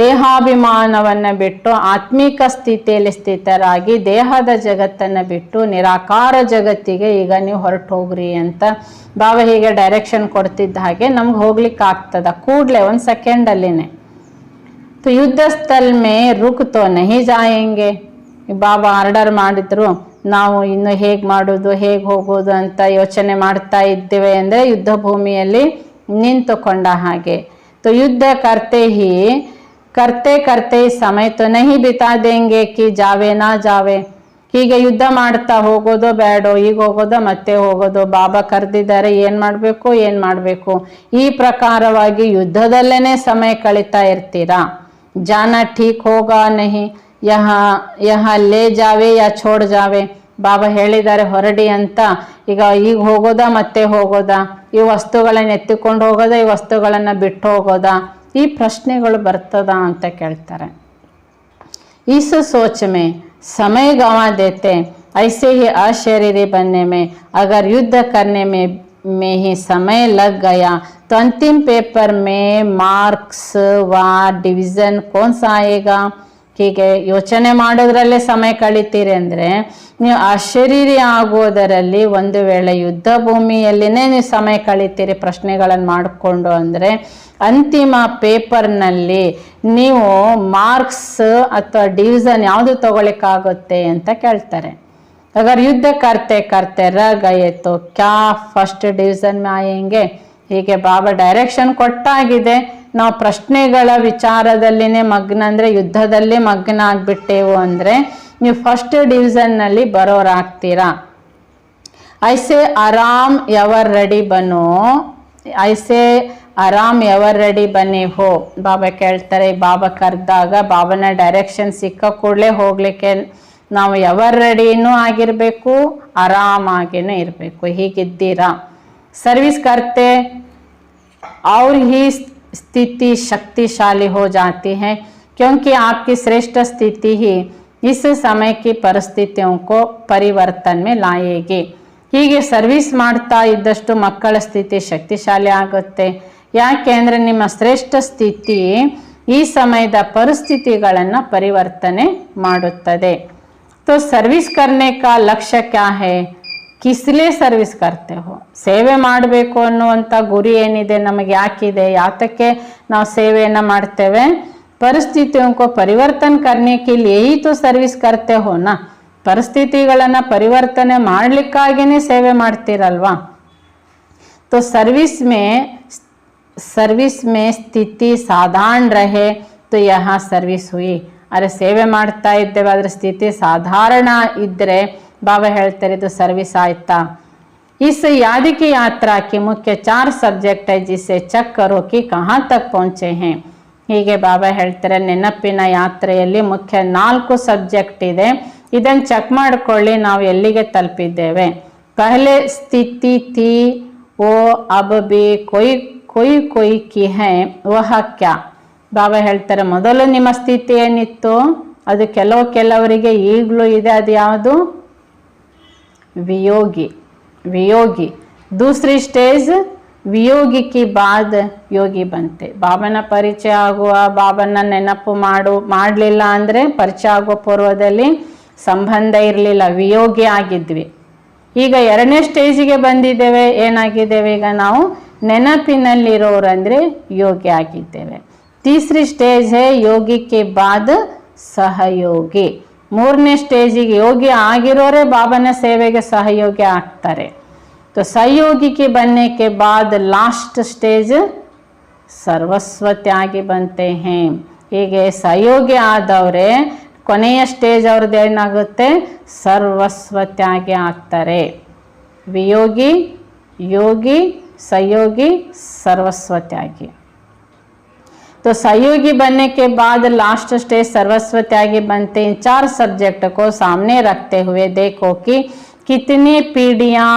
ದೇಹಾಭಿಮಾನವನ್ನು ಬಿಟ್ಟು ಆತ್ಮಿಕ ಸ್ಥಿತಿಯಲ್ಲಿ ಸ್ಥಿತರಾಗಿ ದೇಹದ ಜಗತ್ತನ್ನು ಬಿಟ್ಟು ನಿರಾಕಾರ ಜಗತ್ತಿಗೆ ಈಗ ನೀವು ಹೊರಟು ಹೋಗ್ರಿ ಅಂತ ಬಾಬಾ ಹೀಗೆ ಡೈರೆಕ್ಷನ್ ಕೊಡ್ತಿದ್ದ ಹಾಗೆ ನಮ್ಗೆ ಹೋಗ್ಲಿಕ್ಕೆ ಆಗ್ತದ ಕೂಡಲೇ ಒಂದು ಸೆಕೆಂಡಲ್ಲಿನೇ. तो युद्ध स्थल में रुक तो नहीं जाएंगे. ಬಾಬಾ ಆರ್ಡರ್ ಮಾಡಿದ್ರು, ನಾವು ಇನ್ನು ಹೇಗೆ ಮಾಡೋದು, ಹೇಗೆ ಹೋಗೋದು ಅಂತ ಯೋಚನೆ ಮಾಡ್ತಾ ಇದ್ದೇವೆ ಅಂದರೆ ಯುದ್ಧ ಭೂಮಿಯಲ್ಲಿ ನಿಂತುಕೊಂಡ ಹಾಗೆ. तो युद्ध करते करते समय तो नहीं बिता देंगे कि जावे ना जावे. ಹೀಗೆ ಯುದ್ಧ ಮಾಡ್ತಾ ಹೋಗೋದು ಬೇಡೋ, ಈಗ ಹೋಗೋದು ಮತ್ತೆ ಹೋಗೋದು, ಬಾಬಾ ಕರೆದಿದ್ದಾರೆ ಏನು ಮಾಡಬೇಕು ಈ ಪ್ರಕಾರವಾಗಿ ಯುದ್ಧದಲ್ಲೇನೆ ಸಮಯ ಕಳೀತಾ ಇರ್ತೀರಾ. ಜಾನ ಠೀಕ್ ಹೋಗಾ ನಹಿ, ಯಹ ಲೇ ಜಾವೆ ಯಾ ಛೋಡ್ ಜಾವೆ. ಬಾಬಾ ಹೇಳಿದ್ದಾರೆ ಹೊರಡಿ ಅಂತ. ಈಗ ಹೋಗೋದಾ ಮತ್ತೆ ಹೋಗೋದಾ, ಈ ವಸ್ತುಗಳನ್ನು ಎತ್ತಿಕೊಂಡು ಹೋಗೋದಾ, ಈ ವಸ್ತುಗಳನ್ನು ಬಿಟ್ಟು ಹೋಗೋದಾ, ಈ ಪ್ರಶ್ನೆಗಳು ಬರ್ತದ ಅಂತ ಕೇಳ್ತಾರೆ. इस सोच में समय गंवा देते, ऐसे ही अशरीरी बनने में अगर युद्ध करने में ही समय लग गया तो अंतिम पेपर में मार्क्स व डिवीज़न कौन सा आएगा. ಹೀಗೆ ಯೋಚನೆ ಮಾಡೋದ್ರಲ್ಲೇ ಸಮಯ ಕಳೀತೀರಿ ಅಂದರೆ ನೀವು ಅಶರೀರಿ ಆಗೋದರಲ್ಲಿ ಒಂದು ವೇಳೆ ಯುದ್ಧ ಭೂಮಿಯಲ್ಲಿನೇ ನೀವು ಸಮಯ ಕಳೀತೀರಿ ಪ್ರಶ್ನೆಗಳನ್ನು ಮಾಡಿಕೊಂಡು ಅಂದರೆ ಅಂತಿಮ ಪೇಪರ್ನಲ್ಲಿ ನೀವು ಮಾರ್ಕ್ಸ್ ಅಥವಾ ಡಿವಿಷನ್ ಯಾವುದು ತಗೊಳ್ಳಿಕ್ಕಾಗುತ್ತೆ ಅಂತ ಕೇಳ್ತಾರೆ. अगर युद्ध करते करते रह गए तो क्या फर्स्ट डिवीज़न में आएंगे. ಹೀಗೆ ಬಾಬಾ ಡೈರೆಕ್ಷನ್ ಕೊಟ್ಟಾಗಿದೆ. ನಾವು ಪ್ರಶ್ನೆಗಳ ವಿಚಾರದಲ್ಲಿನೇ ಮಗ್ನ ಅಂದರೆ ಯುದ್ಧದಲ್ಲಿ ಮಗ್ನ ಆಗಿಬಿಟ್ಟೆವು ಅಂದರೆ ನೀವು ಫಸ್ಟ್ ಡಿವಿಷನ್ನಲ್ಲಿ ಬರೋರಾಗ್ತೀರಾ. ಐಸೆ ಆರಾಮ್ ಎವರ್ ರೆಡಿ ಬನೋ, ಐಸೆ ಆರಾಮ್ ಎವರ್ ರೆಡಿ ಬನ್ನಿ ಹೋ. ಬಾಬಾ ಕೇಳ್ತಾರೆ, ಬಾಬಾ ಕರೆದಾಗ ಬಾಬಾನ ಡೈರೆಕ್ಷನ್ ಸಿಕ್ಕ ಕೂಡಲೇ ಹೋಗ್ಲಿಕ್ಕೆ ನಾವು ಎವರ್ ರೆಡಿನೂ ಆಗಿರಬೇಕು, ಆರಾಮಾಗಿನೂ ಇರಬೇಕು. ಹೀಗಿದ್ದೀರಾ. सर्विस करते और ही स्थिति शक्तिशाली हो जाती है, क्योंकि आपकी श्रेष्ठ स्थिति ही इस समय की परिस्थितियों को परिवर्तन में लाएगी. ಹೀಗೆ ಸರ್ವಿಸ್ ಮಾಡ್ತಾ ಇದ್ದಷ್ಟು ಮಕ್ಕಳ ಸ್ಥಿತಿ ಶಕ್ತಿಶಾಲಿ ಆಗುತ್ತೆ. ಯಾಕೆ ಅಂದರೆ ನಿಮ್ಮ ಶ್ರೇಷ್ಠ ಸ್ಥಿತಿ ಈ ಸಮಯದ ಪರಿಸ್ಥಿತಿಗಳನ್ನು ಪರಿವರ್ತನೆ ಮಾಡುತ್ತದೆ. तो सर्विस करने का लक्ष्य क्या है, ಕಿಸ್ಲೇ ಸರ್ವಿಸ್ ಕರ್ತೆ ಹೋ. ಸೇವೆ ಮಾಡಬೇಕು ಅನ್ನುವಂಥ ಗುರಿ ಏನಿದೆ, ನಮಗೆ ಯಾಕಿದೆ, ಯಾತಕ್ಕೆ ನಾವು ಸೇವೆಯನ್ನು ಮಾಡ್ತೇವೆ? ಪರಿಸ್ಥಿತಿಯೋ ಪರಿವರ್ತನೆ ಕರ್ನೆ ಕೆ ಲಿಯೇ ಹಿ ತೋ ಸರ್ವಿಸ್ ಕರ್ತೆ ಹೋ ನಾ. ಪರಿಸ್ಥಿತಿಗಳನ್ನು ಪರಿವರ್ತನೆ ಮಾಡಲಿಕ್ಕಾಗಿಯೇ ಸೇವೆ ಮಾಡ್ತೀರಲ್ವಾ. तो सर्विस में स्थिति साधारण रहे तो यहाँ सर्विस हुई. अरे ಸೇವೆ ಮಾಡ್ತಾ ಇದ್ದೇವೆ, ಅದರ ಸ್ಥಿತಿ ಸಾಧಾರಣ ಇದ್ದರೆ बाबा ಹೇಳ್ತಾರೆ ಇದು ಸರ್ವಿಸ್ ಆಯ್ತಾ. इस याद की यात्रा की मुख्य 4 सब्जेक्ट है जिसे चेक करो कि कहाँ तक पहुँचे हैं. ಹೀಗೆ ಬಾಬಾ ಹೇಳ್ತಾರೆ ನೆನಪಿನ ಯಾತ್ರೆಯಲ್ಲಿ ಮುಖ್ಯ 4 ಸಬ್ಜೆಕ್ಟ್ ಇದೆ, ಇದನ್ನು ಚೆಕ್ ಮಾಡಿಕೊಳ್ಳಿ ನಾವು ಎಲ್ಲಿಗೆ ತಲುಪಿದ್ದೇವೆ. ಪಹಲೆ ಸ್ಥಿತಿ ಥಿ ಓ ಅಬ್ ಬಿ ಕೊಯ್ ಕಿ ಹೈ ವಹ ಕ್ಯಾ. ಬಾಬಾ ಹೇಳ್ತಾರೆ ಮೊದಲು ನಿಮ್ಮ ಸ್ಥಿತಿ ಏನಿತ್ತು ಅದು ಕೆಲವರಿಗೆ ಈಗಲೂ ಇದೆ, ಅದು ಯಾವುದು? वियोगी. दूसरी स्टेज वियोगी की बाद योगी बनते. ಬಾಬನ ಪರಿಚಯ ಆಗುವ, ಬಾಬನ ನೆನಪು ಮಾಡಲಿಲ್ಲ ಅಂದರೆ ಪರಿಚಯ ಆಗುವ ಪೂರ್ವದಲ್ಲಿ ಸಂಬಂಧ ಇರಲಿಲ್ಲ, ವಿಯೋಗಿ ಆಗಿದ್ವಿ. ಈಗ 2ನೇ ಸ್ಟೇಜಿಗೆ ಬಂದಿದ್ದೇವೆ, ಏನಾಗಿದ್ದೇವೆ ಈಗ ನಾವು ನೆನಪಿನಲ್ಲಿರೋರಂದರೆ ಯೋಗಿ ಆಗಿದ್ದೇವೆ. तीसरी स्टेज है योगी के बाद सहयोगी. 3ನೇ ಸ್ಟೇಜಿಗೆ ಯೋಗಿ ಆಗಿರೋರೇ ಬಾಬನ ಸೇವೆಗೆ ಸಹಯೋಗಿ ಆಗ್ತಾರೆ. तो सहयोगी के बनने के बाद लास्ट स्टेज सर्वस्व त्यागी बनते हैं. ಹೀಗೆ ಸಹಯೋಗಿ ಆದವರೇ ಕೊನೆಯ ಸ್ಟೇಜ್ ಅವ್ರದ್ದು ಏನಾಗುತ್ತೆ, ಸರ್ವಸ್ವ ತ್ಯಾಗಿ ಆಗ್ತಾರೆ. ವಿಯೋಗಿ, योगी, सहयोगी, सर्वस्व त्यागी. तो सहयोगी बनने के बाद लास्ट स्टेज सर्वस्व त्यागी बनते. इन 4 सब्जेक्ट को सामने रखते हुए देखो कि कितनी पीढ़ियां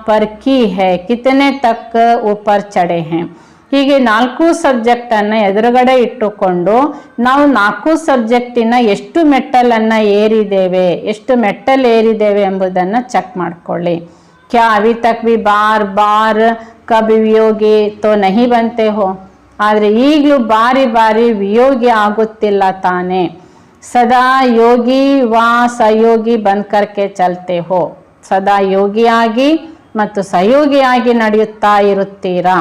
पर की है, कितने तक ऊपर चढ़े हैं. ಹೀಗೆ 4 ಸಬ್ಜೆಕ್ಟನ್ನು ಎದುರುಗಡೆ ಇಟ್ಟುಕೊಂಡು ನಾವು 4 ಸಬ್ಜೆಕ್ಟಿನ ಎಷ್ಟು ಮೆಟ್ಟಲನ್ನು ಏರಿದ್ದೇವೆ, ಎಷ್ಟು ಮೆಟ್ಟಲ್ ಏರಿದ್ದೇವೆ ಎಂಬುದನ್ನು ಚೆಕ್ ಮಾಡ್ಕೊಳ್ಳಿ. क्या अभी तक भी बार बार कभी वियोगी तो नहीं बनते हो, ಆದರೆ ಈಗಲೂ ಬಾರಿ ಬಾರಿ ವಿಯೋಗಿ ಆಗುತ್ತಿಲ್ಲ ತಾನೆ. ಸದಾ ಯೋಗಿ ವಾ ಸಹಯೋಗಿ ಬಂದ್ಕರ್ಕೆ ಚಲ್ತೆ ಹೋ, ಸದಾ ಯೋಗಿಯಾಗಿ ಮತ್ತು ಸಹಯೋಗಿಯಾಗಿ ನಡೆಯುತ್ತಾ ಇರುತ್ತೀರಾ.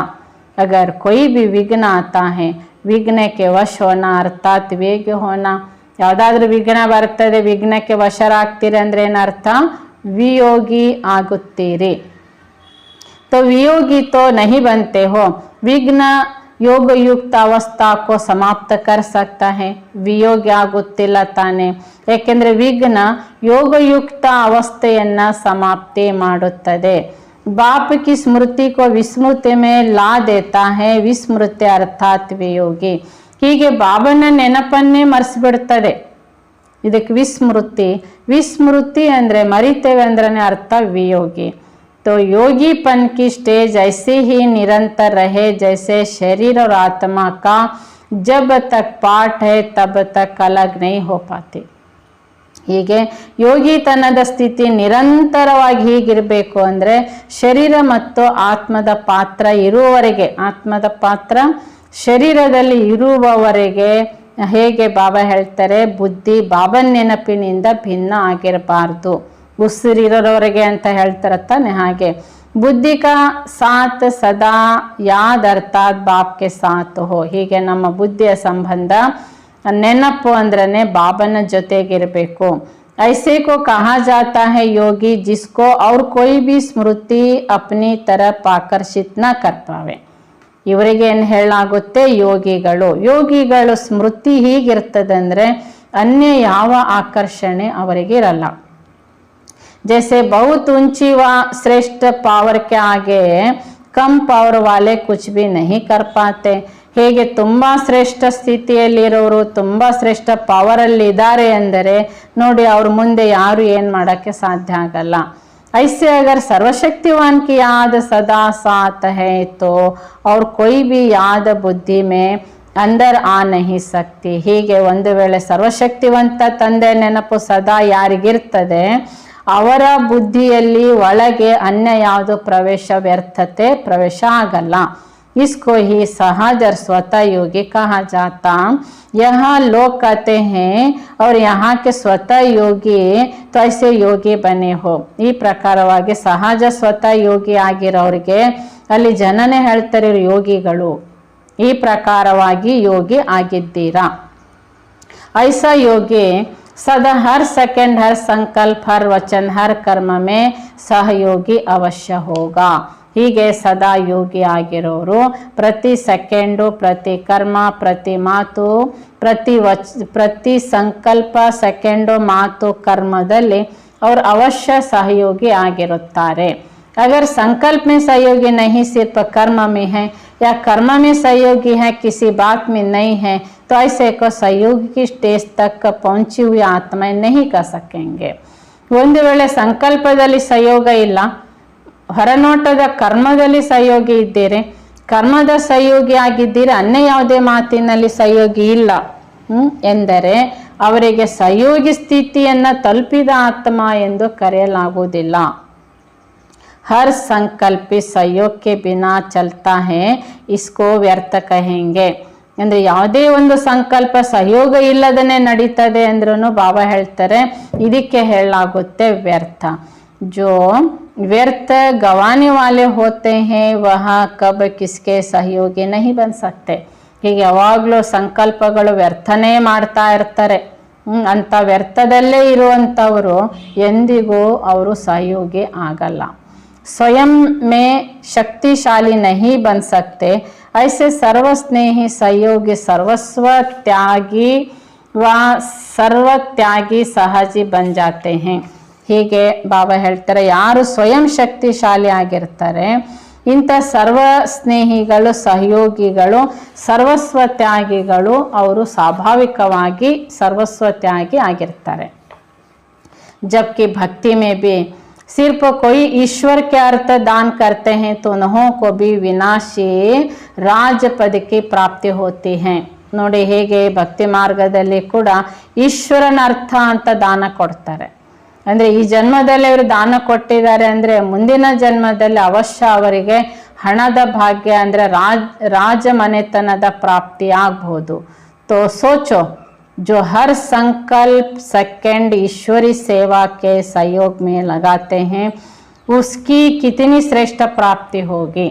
अगर कोई भी विघ्न आता है, विघ्न के वश होना अर्थात ವೇಗ ಹೋನ. ಯಾವುದಾದ್ರೂ ವಿಘ್ನ ಬರ್ತದೆ, ವಿಘ್ನಕ್ಕೆ ವಶರಾಗ್ತೀರಿ ಅಂದ್ರೆ ಏನರ್ಥ, वियोगी आगुत्तीरी. तो वियोगी तो नहीं बनते हो. विघ्न योग युक्त अवस्था को समाप्त कर सकता है, वियोगी ಆಗುತ್ತಿಲ್ಲ ತಾನೆ. ಏಕೆಂದರೆ ವಿಘ್ನ ಯೋಗಯುಕ್ತ ಅವಸ್ಥೆಯನ್ನ ಸಮಾಪ್ತಿ ಮಾಡುತ್ತದೆ. बाप की स्मृति को विस्मृति में ला देता है, विस्मृति अर्थात वियोगी. ಹೀಗೆ ಬಾಬನ ನೆನಪನ್ನೇ ಮರೆಸಿಬಿಡ್ತದೆ. ಇದಕ್ಕೆ ವಿಸ್ಮೃತಿ. ವಿಸ್ಮೃತಿ ಅಂದರೆ ಮರಿತೇವೆ ಅಂದ್ರೆ ಅರ್ಥ ವಿಯೋಗಿ. तो योगीपन की स्टेज ऐसे ही निरंतर रहे जैसे शरीर और आत्मा का जब तक पार्ट है तब तक अलग नहीं हो पाते. ಹೀಗೆ ಯೋಗಿತನದ ಸ್ಥಿತಿ ನಿರಂತರವಾಗಿ ಹೀಗಿರಬೇಕು ಅಂದರೆ ಶರೀರ ಮತ್ತು ಆತ್ಮದ ಪಾತ್ರ ಇರುವವರೆಗೆ, ಆತ್ಮದ ಪಾತ್ರ ಶರೀರದಲ್ಲಿ ಇರುವವರೆಗೆ ಹೇಗೆ ಬಾಬಾ ಹೇಳ್ತಾರೆ, ಬುದ್ಧಿ ಬಾಬನ ನೆನಪಿನಿಂದ ಭಿನ್ನ ಆಗಿರಬಾರ್ದು. ಉಸಿರಿರೋವರೆಗೆ ಅಂತ ಹೇಳ್ತಾರೆ ತಾನೆ, ಹಾಗೆ ಬುದ್ಧಿ ಕಾ ಸಾಥ್ ಸದಾ ಯಾದ್ ಅರ್ಥಾತ್ ಬಾಪ್ಗೆ ಸಾಥ್ ಹೋ. ಹೀಗೆ ನಮ್ಮ ಬುದ್ಧಿಯ ಸಂಬಂಧ ನೆನಪು ಅಂದ್ರನೆ ಬಾಬನ ಜೊತೆಗಿರಬೇಕು. ऐसे को कहा जाता है योगी जिसको और कोई भी स्मृति अपनी तरफ आकर्षित न कर पावे. ಇವರಿಗೆ ಏನು ಹೇಳಲಾಗುತ್ತೆ, ಯೋಗಿಗಳು. ಯೋಗಿಗಳು ಸ್ಮೃತಿ ಹೀಗಿರ್ತದಂದ್ರೆ अन्य ಯಾವ ಆಕರ್ಷಣೆ ಅವರಿಗೆ ಇರಲ್ಲ. जैसे बहुत ऊंची व श्रेष्ठ पावर के आगे कम पावर वाले कुछ भी नहीं कर पाते. ಹೇಗೆ ತುಂಬ ಶ್ರೇಷ್ಠ ಸ್ಥಿತಿಯಲ್ಲಿರೋರು, ತುಂಬ ಶ್ರೇಷ್ಠ ಪವರಲ್ಲಿ ಇದ್ದಾರೆ ಅಂದರೆ ನೋಡಿ ಅವ್ರ ಮುಂದೆ ಯಾರು ಏನು ಮಾಡೋಕ್ಕೆ ಸಾಧ್ಯ ಆಗಲ್ಲ. ऐसे अगर सर्वशक्तिवान की याद सदा साथ है तो और कोई भी याद बुद्धि में अंदर आ नहीं सकती. ಹೀಗೆ ಒಂದು ವೇಳೆ ಸರ್ವಶಕ್ತಿವಂತ ತಂದೆ ನೆನಪು ಸದಾ ಯಾರಿಗಿರ್ತದೆ ಅವರ ಬುದ್ಧಿಯಲ್ಲಿ ಒಳಗೆ ಅನ್ಯ ಯಾವುದು ಪ್ರವೇಶ, ವ್ಯರ್ಥತೆ ಪ್ರವೇಶ ಆಗಲ್ಲ. इसको ही सहज और स्वतः योगी कहा जाता. यहाँ लोग कहते हैं और यहाँ के स्वतः योगी तो ऐसे योगी बने हो. ಈ ಪ್ರಕಾರವಾಗಿ ಸಹಜ ಸ್ವತಃ ಯೋಗಿ ಆಗಿರೋರಿಗೆ ಅಲ್ಲಿ ಜನನೇ ಹೇಳ್ತಾರೆ ಯೋಗಿಗಳು, ಈ ಪ್ರಕಾರವಾಗಿ ಯೋಗಿ ಆಗಿದ್ದೀರಾ. ऐसा योगी सदा हर सेकंड, हर संकल्प, हर वचन, हर कर्म में सहयोगी अवश्य होगा. ಹೀಗೆ ಸದಾ ಯೋಗಿ ಆಗಿರೋರು ಪ್ರತಿ ಸೆಕೆಂಡು, ಪ್ರತಿ ಕರ್ಮ, ಪ್ರತಿ ಮಾತು, ಪ್ರತಿ ಸಂಕಲ್ಪ, ಸೆಕೆಂಡು, ಮಾತು, ಕರ್ಮದಲ್ಲಿ ಅವರು ಅವಶ್ಯ ಸಹಯೋಗಿ ಆಗಿರುತ್ತಾರೆ. अगर संकल्प में सहयोगी नहीं, सिर्फ कर्म में है या कर्म में सहयोगी है, किसी बात में नहीं है, तो ऐसे को सहयोगी की स्टेज तक पहुंची हुई आत्मा नहीं कर सकेंगे. ಒಂದು ವೇಳೆ ಸಂಕಲ್ಪದಲ್ಲಿ ಸಹಯೋಗ ಇಲ್ಲ, ಹೊರನೋಟದ ಕರ್ಮದಲ್ಲಿ ಸಹಯೋಗಿ ಇದ್ದೀರಿ, ಕರ್ಮದ ಸಹಯೋಗಿ ಆಗಿದ್ದೀರಿ, ಅನ್ಯ ಯಾವುದೇ ಮಾತಿನಲ್ಲಿ ಸಹಯೋಗಿ ಇಲ್ಲ ಎಂದರೆ ಅವರಿಗೆ ಸಹಯೋಗಿ ಸ್ಥಿತಿಯನ್ನು ತಲುಪಿದ ಆತ್ಮ ಎಂದು ಕರೆಯಲಾಗುವುದಿಲ್ಲ. हर संकल्पी सहयोग के बिना चलता है, इसको व्यर्थ कहेंगे. ಅಂದರೆ ಯಾವುದೇ ಒಂದು ಸಂಕಲ್ಪ ಸಹಯೋಗ ಇಲ್ಲದನೆ ನಡೀತದೆ ಅಂದ್ರೂ ಬಾಬಾ ಹೇಳ್ತಾರೆ ಇದಕ್ಕೆ ಹೇಳಲಾಗುತ್ತೆ ವ್ಯರ್ಥ. जो व्यर्थ गंवाने वाले होते हैं वह कब किसके सहयोगी नहीं बन सकते. ಹೀಗೆ ಯಾವಾಗಲೂ ಸಂಕಲ್ಪಗಳು ವ್ಯರ್ಥನೇ ಮಾಡ್ತಾ ಇರ್ತಾರೆ. ಅಂತ ವ್ಯರ್ಥದಲ್ಲೇ ಇರುವಂಥವರು ಎಂದಿಗೂ ಅವರು ಸಹಯೋಗಿ ಆಗಲ್ಲ. स्वयं में शक्तिशाली नहीं बन सकते. ऐसे सर्वस्नेही सहयोगी, सर्वस्व त्यागी वह सर्वत्यागी सहजी बन जाते हैं. ಹೀಗೆ ಬಾಬಾ ಹೇಳ್ತಾರೆ, ಯಾರು ಸ್ವಯಂ ಶಕ್ತಿಶಾಲಿ ಆಗಿರ್ತಾರೆ ಇಂಥ ಸರ್ವ ಸ್ನೇಹಿಗಳು, ಸಹಯೋಗಿಗಳು, ಸರ್ವಸ್ವ ತ್ಯಾಗಿಗಳು, ಅವರು ಸ್ವಾಭಾವಿಕವಾಗಿ ಸರ್ವಸ್ವ ತ್ಯಾಗಿ ಆಗಿರ್ತಾರೆ. जबकि भक्ति में भी सिर्फ कोई ईश्वर के अर्थ दान करते हैं तो उन्हों को भी विनाशी राजपद की प्राप्ति होती है. ನೋಡಿ ಹೇಗೆ ಭಕ್ತಿ ಮಾರ್ಗದಲ್ಲಿ ಕೂಡ ಈಶ್ವರನ ಅರ್ಥ ಅಂತ ದಾನ ಕೊಡ್ತಾರೆ. ಅಂದರೆ ಈ ಜನ್ಮದಲ್ಲಿ ಅವರು ದಾನ ಕೊಟ್ಟಿದ್ದಾರೆ ಅಂದರೆ ಮುಂದಿನ ಜನ್ಮದಲ್ಲಿ ಅವಶ್ಯ ಅವರಿಗೆ ಹಣದ ಭಾಗ್ಯ ಅಂದರೆ ರಾಜ ಮನೆತನದ ಪ್ರಾಪ್ತಿ ಆಗಬಹುದು. तो सोचो, जो हर संकल्प सेकंड ईश्वरी सेवा के सहयोग में लगाते हैं उसकी कितनी श्रेष्ठ प्राप्ति होगी.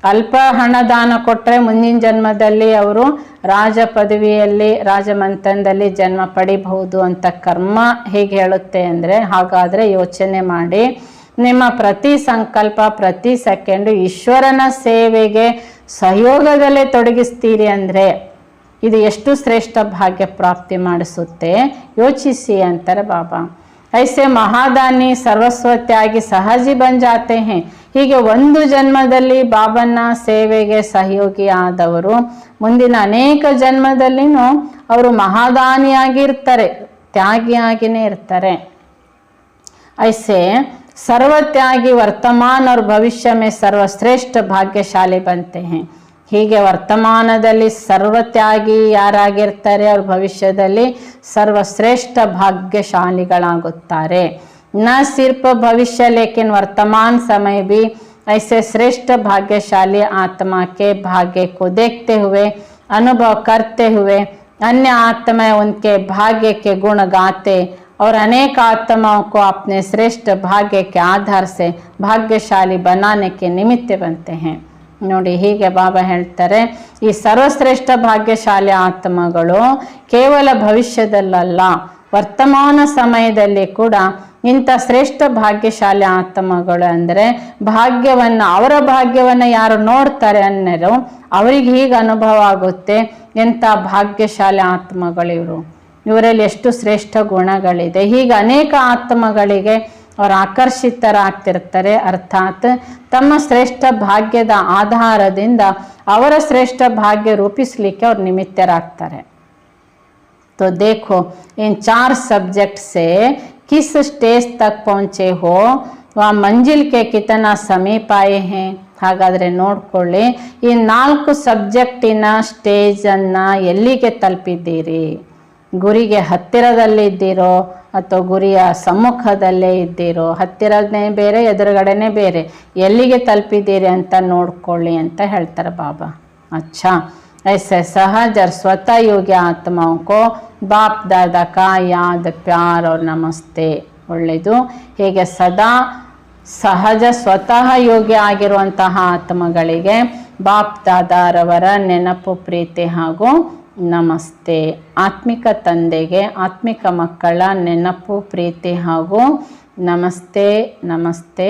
ಅಲ್ಪ ಹಣದಾನ ಕೊಟ್ಟರೆ ಮುಂದಿನ ಜನ್ಮದಲ್ಲಿ ಅವರು ರಾಜ ಪದವಿಯಲ್ಲಿ ರಾಜಮಂತನದಲ್ಲಿ ಜನ್ಮ ಪಡಿಬಹುದು ಅಂತ ಕರ್ಮ ಹೇಗೆ ಹೇಳುತ್ತೆ ಅಂದರೆ, ಹಾಗಾದರೆ ಯೋಚನೆ ಮಾಡಿ, ನಿಮ್ಮ ಪ್ರತಿ ಸಂಕಲ್ಪ ಪ್ರತಿ ಸೆಕೆಂಡು ಈಶ್ವರನ ಸೇವೆಗೆ ಸಹಯೋಗದಲ್ಲೇ ತೊಡಗಿಸ್ತೀರಿ ಅಂದರೆ ಇದು ಎಷ್ಟು ಶ್ರೇಷ್ಠ ಭಾಗ್ಯ ಪ್ರಾಪ್ತಿ ಮಾಡಿಸುತ್ತೆ, ಯೋಚಿಸಿ ಅಂತಾರೆ ಬಾಬಾ. ಐಸೆ ಮಹಾದಾನಿ ಸರ್ವಸ್ವತ್ಯಾಗಿ ಸಹಜಿ ಬನ್ ಜಾತೆ ಹೇ. ಹೀಗೆ ಒಂದು ಜನ್ಮದಲ್ಲಿ ಬಾಬನ ಸೇವೆಗೆ ಸಹಯೋಗಿ ಆದವರು ಮುಂದಿನ ಅನೇಕ ಜನ್ಮದಲ್ಲಿನೂ ಅವರು ಮಹಾದಾನಿಯಾಗಿರ್ತಾರೆ, ತ್ಯಾಗಿಯಾಗಿನೇ ಇರ್ತಾರೆ. ಐಸೆ ಸರ್ವತ್ಯಾಗಿ ವರ್ತಮಾನ और ಭವಿಷ್ಯ में सर्वश्रेष्ठ भाग्यशाली बनते हैं. ಹೀಗೆ ವರ್ತಮಾನದಲ್ಲಿ ಸರ್ವತ್ಯಾಗಿ ಯಾರಾಗಿರ್ತಾರೆ ಅವ್ರ ಭವಿಷ್ಯದಲ್ಲಿ ಸರ್ವಶ್ರೇಷ್ಠ ಭಾಗ್ಯಶಾಲಿಗಳಾಗುತ್ತಾರೆ. न सिर्फ भविष्य लेकिन वर्तमान समय भी ऐसे श्रेष्ठ भाग्यशाली आत्मा के भाग्य को देखते हुए, अनुभव करते हुए अन्य आत्माएं उनके भाग्य के गुण गाते और अनेक आत्माओं को अपने श्रेष्ठ भाग्य के आधार से भाग्यशाली बनाने के निमित्त बनते हैं. ನೋಡಿ ಹೀಗೆ ಬಾಬಾ ಹೇಳ್ತಾರೆ, ಈ ಸರ್ವಶ್ರೇಷ್ಠ ಭಾಗ್ಯಶಾಲಿ ಆತ್ಮಗಳು ಕೇವಲ ಭವಿಷ್ಯದಲ್ಲಲ್ಲ, ವರ್ತಮಾನ ಸಮಯದಲ್ಲಿ ಕೂಡ ಇಂಥ ಶ್ರೇಷ್ಠ ಭಾಗ್ಯಶಾಲಿ ಆತ್ಮಗಳು ಅಂದರೆ ಭಾಗ್ಯವನ್ನು, ಅವರ ಭಾಗ್ಯವನ್ನು ಯಾರು ನೋಡ್ತಾರೆ ಅನ್ನೋರು ಅವರಿಗೆ ಹೀಗೆ ಅನುಭವ ಆಗುತ್ತೆ, ಎಂಥ ಭಾಗ್ಯಶಾಲಿ ಆತ್ಮಗಳು ಇವರು, ಇವರಲ್ಲಿ ಎಷ್ಟು ಶ್ರೇಷ್ಠ ಗುಣಗಳಿದೆ. ಹೀಗೆ ಅನೇಕ ಆತ್ಮಗಳಿಗೆ ಅವರು ಆಕರ್ಷಿತರಾಗ್ತಿರ್ತಾರೆ. ಅರ್ಥಾತ್ ತಮ್ಮ ಶ್ರೇಷ್ಠ ಭಾಗ್ಯದ ಆಧಾರದಿಂದ ಅವರ ಶ್ರೇಷ್ಠ ಭಾಗ್ಯ ರೂಪಿಸಲಿಕ್ಕೆ ಅವ್ರು ನಿಮಿತ್ತರಾಗ್ತಾರೆ. तो देखो इन 4 सब्जेक्ट से किस स्टेज तक पहुँचे हो, वह मंजिल के कितना समीप आए हैं. ಹಾಗಾದರೆ ನೋಡ್ಕೊಳ್ಳಿ, ಈ 4 ಸಬ್ಜೆಕ್ಟಿನ ಸ್ಟೇಜನ್ನು ಎಲ್ಲಿಗೆ ತಲುಪಿದ್ದೀರಿ, ಗುರಿಗೆ ಹತ್ತಿರದಲ್ಲಿದ್ದೀರೋ ಅಥವಾ ಗುರಿಯ ಸಮ್ಮುಖದಲ್ಲೇ ಇದ್ದೀರೋ, ಹತ್ತಿರನೇ ಬೇರೆ ಎದುರುಗಡೆನೇ ಬೇರೆ, ಎಲ್ಲಿಗೆ ತಲುಪಿದ್ದೀರಿ ಅಂತ ನೋಡ್ಕೊಳ್ಳಿ ಅಂತ ಹೇಳ್ತಾರೆ ಬಾಬಾ. ಅಚ್ಚಾ, ऐसे सहज और स्वतः योग्य आत्माओं को बाप दादा का याद प्यार और नमस्ते. ಒಳ್ಳೆಯದು. ಹೀಗೆ ಸದಾ ಸಹಜ ಸ್ವತಃ ಯೋಗ್ಯ ಆಗಿರುವಂತಹ ಆತ್ಮಗಳಿಗೆ ಬಾಪ್ ದಾದಾರವರ ನೆನಪು, ಪ್ರೀತಿ ಹಾಗೂ ನಮಸ್ತೆ. ಆತ್ಮಿಕ ತಂದೆಗೆ ಆತ್ಮಿಕ ಮಕ್ಕಳ ನೆನಪು, ಪ್ರೀತಿ ಹಾಗೂ ನಮಸ್ತೆ ನಮಸ್ತೆ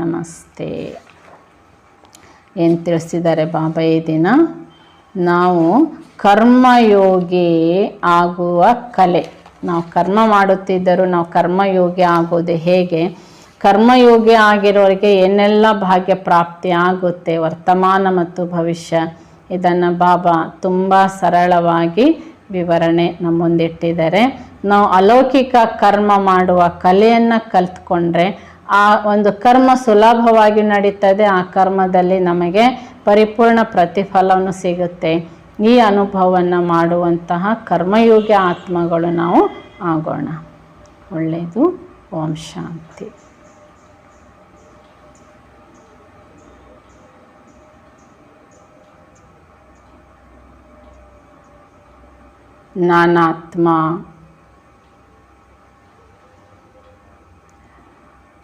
ನಮಸ್ತೆ. ಏನು ತಿಳಿಸಿದ್ದಾರೆ ಬಾಬಾ ಈ ದಿನ? ನಾವು ಕರ್ಮಯೋಗಿ ಆಗುವ ಕಲೆ, ನಾವು ಕರ್ಮ ಮಾಡುತ್ತಿದ್ದರೂ ನಾವು ಕರ್ಮಯೋಗಿ ಆಗೋದು ಹೇಗೆ, ಕರ್ಮಯೋಗಿ ಆಗಿರೋರಿಗೆ ಏನೆಲ್ಲ ಭಾಗ್ಯ ಪ್ರಾಪ್ತಿ ಆಗುತ್ತೆ ವರ್ತಮಾನ ಮತ್ತು ಭವಿಷ್ಯ, ಇದನ್ನು ಬಾಬಾ ತುಂಬ ಸರಳವಾಗಿ ವಿವರಣೆ ನಮ್ಮ ಮುಂದಿಟ್ಟಿದ್ದಾರೆ. ನಾವು ಅಲೌಕಿಕ ಕರ್ಮ ಮಾಡುವ ಕಲೆಯನ್ನು ಕಲ್ತ್ಕೊಂಡ್ರೆ ಆ ಒಂದು ಕರ್ಮ ಸುಲಭವಾಗಿ ನಡೀತದೆ, ಆ ಕರ್ಮದಲ್ಲಿ ನಮಗೆ ಪರಿಪೂರ್ಣ ಪ್ರತಿಫಲವನ್ನು ಸಿಗುತ್ತೆ. ಈ ಅನುಭವವನ್ನು ಮಾಡುವಂತಹ ಕರ್ಮಯೋಗ್ಯ ಆತ್ಮಗಳು ನಾವು ಆಗೋಣ. ಒಳ್ಳೆಯದು. ಓಂ ಶಾಂತಿ. ನಾನಾತ್ಮ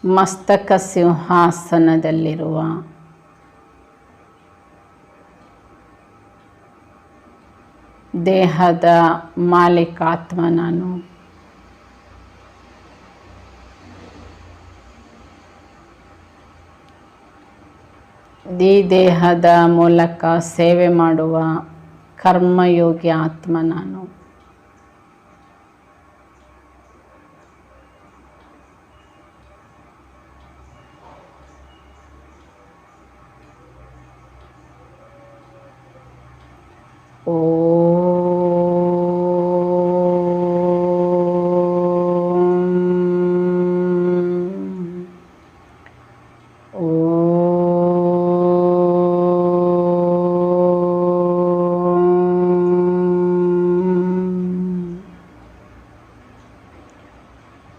ಮಸ್ತಕ ಸಿಂಹಾಸನದಲ್ಲಿರುವ ದೇಹದ ಮಾಲೀಕಾತ್ಮ ನಾನು. ಈ ದೇಹದ ಮೂಲಕ ಸೇವೆ ಮಾಡುವ ಕರ್ಮಯೋಗಿ ಆತ್ಮ ನಾನು.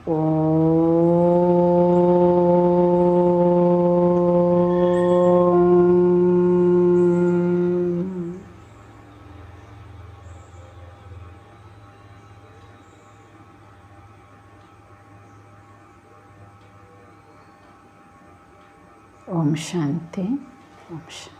ओम शांति। ओम शांति।